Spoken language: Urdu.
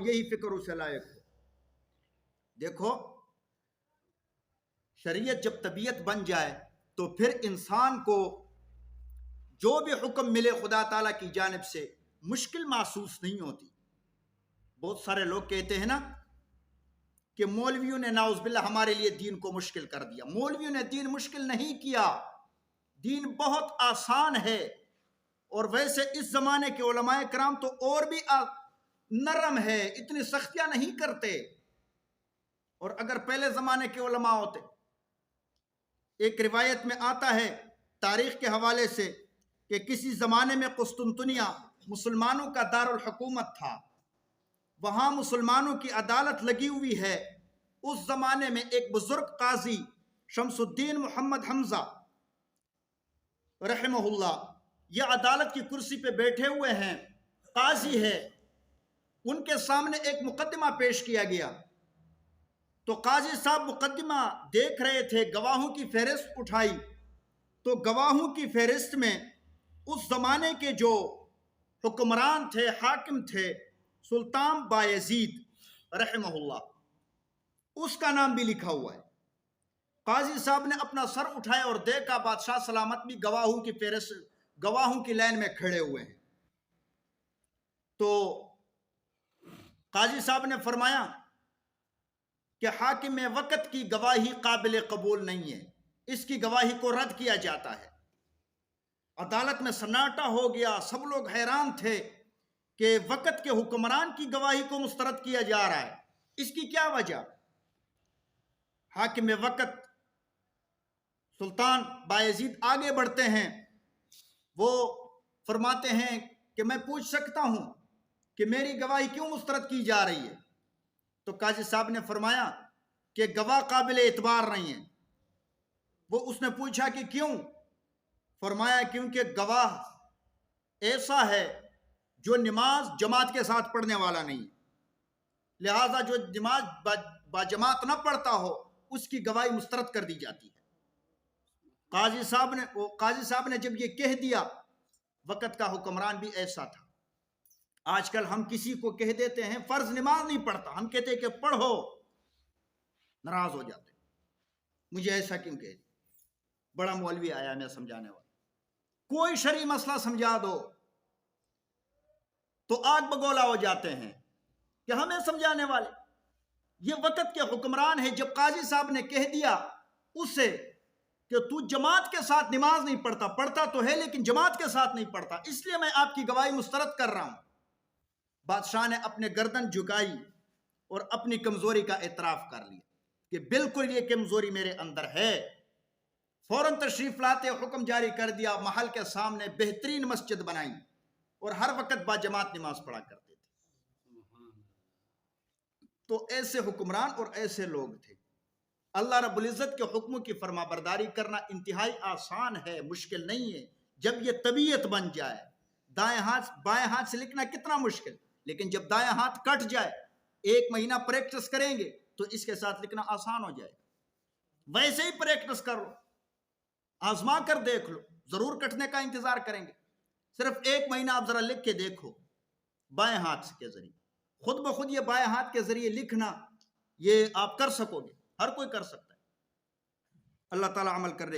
یہی فکر اسے لائق ہو۔ دیکھو شریعت جب طبیعت بن جائے تو پھر انسان کو جو بھی حکم ملے خدا تعالیٰ کی جانب سے مشکل محسوس نہیں ہوتی۔ بہت سارے لوگ کہتے ہیں نا کہ مولویوں نے نعوذ باللہ ہمارے لیے دین کو مشکل کر دیا۔ مولویوں نے دین مشکل نہیں کیا، دین بہت آسان ہے۔ اور ویسے اس زمانے کے علماء کرام تو اور بھی نرم ہے، اتنی سختیاں نہیں کرتے۔ اور اگر پہلے زمانے کے علماء ہوتے، ایک روایت میں آتا ہے تاریخ کے حوالے سے کہ کسی زمانے میں قسطنطنیہ مسلمانوں کا دارالحکومت تھا، وہاں مسلمانوں کی عدالت لگی ہوئی ہے۔ اس زمانے میں ایک بزرگ قاضی شمس الدین محمد حمزہ رحمہ اللہ یہ عدالت کی کرسی پہ بیٹھے ہوئے ہیں، قاضی ہے۔ ان کے سامنے ایک مقدمہ پیش کیا گیا تو قاضی صاحب مقدمہ دیکھ رہے تھے، گواہوں کی فہرست اٹھائی تو گواہوں کی فہرست میں اس زمانے کے جو حکمران تھے، حاکم تھے، سلطان بایزید رحمہ اللہ، اس کا نام بھی لکھا ہوا ہے۔ قاضی صاحب نے اپنا سر اٹھایا اور دیکھا بادشاہ سلامت بھی گواہوں کی فہرست، گواہوں کی لائن میں کھڑے ہوئے ہیں۔ تو قاضی صاحب نے فرمایا کہ حاکم وقت کی گواہی قابل قبول نہیں ہے، اس کی گواہی کو رد کیا جاتا ہے۔ عدالت میں سناٹا ہو گیا، سب لوگ حیران تھے کہ وقت کے حکمران کی گواہی کو مسترد کیا جا رہا ہے، اس کی کیا وجہ؟ حاکم وقت سلطان بایزید آگے بڑھتے ہیں، وہ فرماتے ہیں کہ میں پوچھ سکتا ہوں کہ میری گواہی کیوں مسترد کی جا رہی ہے؟ تو قاضی صاحب نے فرمایا کہ گواہ قابل اعتبار نہیں ہے۔ اس نے پوچھا کہ کیوں؟ فرمایا کیونکہ گواہ ایسا ہے جو نماز جماعت کے ساتھ پڑھنے والا نہیں، لہذا جو نماز باجماعت نہ پڑھتا ہو اس کی گواہی مسترد کر دی جاتی ہے۔ قاضی صاحب نے جب یہ کہہ دیا، وقت کا حکمران بھی ایسا تھا۔ آج کل ہم کسی کو کہہ دیتے ہیں فرض نماز نہیں پڑھتا، ہم کہتے ہیں کہ پڑھو، ناراض ہو جاتے، مجھے ایسا کیوں کہہ دیا؟ بڑا مولوی آیا میں سمجھانے والا، کوئی شرعی مسئلہ سمجھا دو تو آگ بگولا ہو جاتے ہیں کہ ہمیں سمجھانے والے۔ یہ وقت کے حکمران ہے۔ جب قاضی صاحب نے کہہ دیا اس سے کہ تو جماعت کے ساتھ نماز نہیں پڑھتا، پڑھتا تو ہے لیکن جماعت کے ساتھ نہیں پڑھتا، اس لیے میں آپ کی گواہی مسترد کر رہا ہوں، بادشاہ نے اپنے گردن جھکائی اور اپنی کمزوری کا اعتراف کر لیا کہ بالکل یہ کمزوری میرے اندر ہے۔ فوراً تشریف لاتے حکم جاری کر دیا، محل کے سامنے بہترین مسجد بنائی اور ہر وقت باجماعت نماز پڑھا کرتے تھے۔ تو ایسے حکمران اور ایسے لوگ تھے۔ اللہ رب العزت کے حکموں کی فرما برداری کرنا انتہائی آسان ہے، مشکل نہیں ہے۔ جب یہ طبیعت بن جائے، بائیں ہاتھ سے لکھنا کتنا مشکل، لیکن جب دائیں ہاتھ کٹ جائے، 1 مہینہ پریکٹس کریں گے تو اس کے ساتھ لکھنا آسان ہو جائے گا۔ ویسے ہی پریکٹس کرو، آزما کر دیکھ لو، ضرور کٹنے کا انتظار کریں گے۔ صرف 1 مہینہ آپ ذرا لکھ کے دیکھو بائیں ہاتھ کے ذریعے، خود بخود یہ بائیں ہاتھ کے ذریعے لکھنا یہ آپ کر سکو گے، ہر کوئی کر سکتا ہے۔ اللہ تعالیٰ عمل کرنے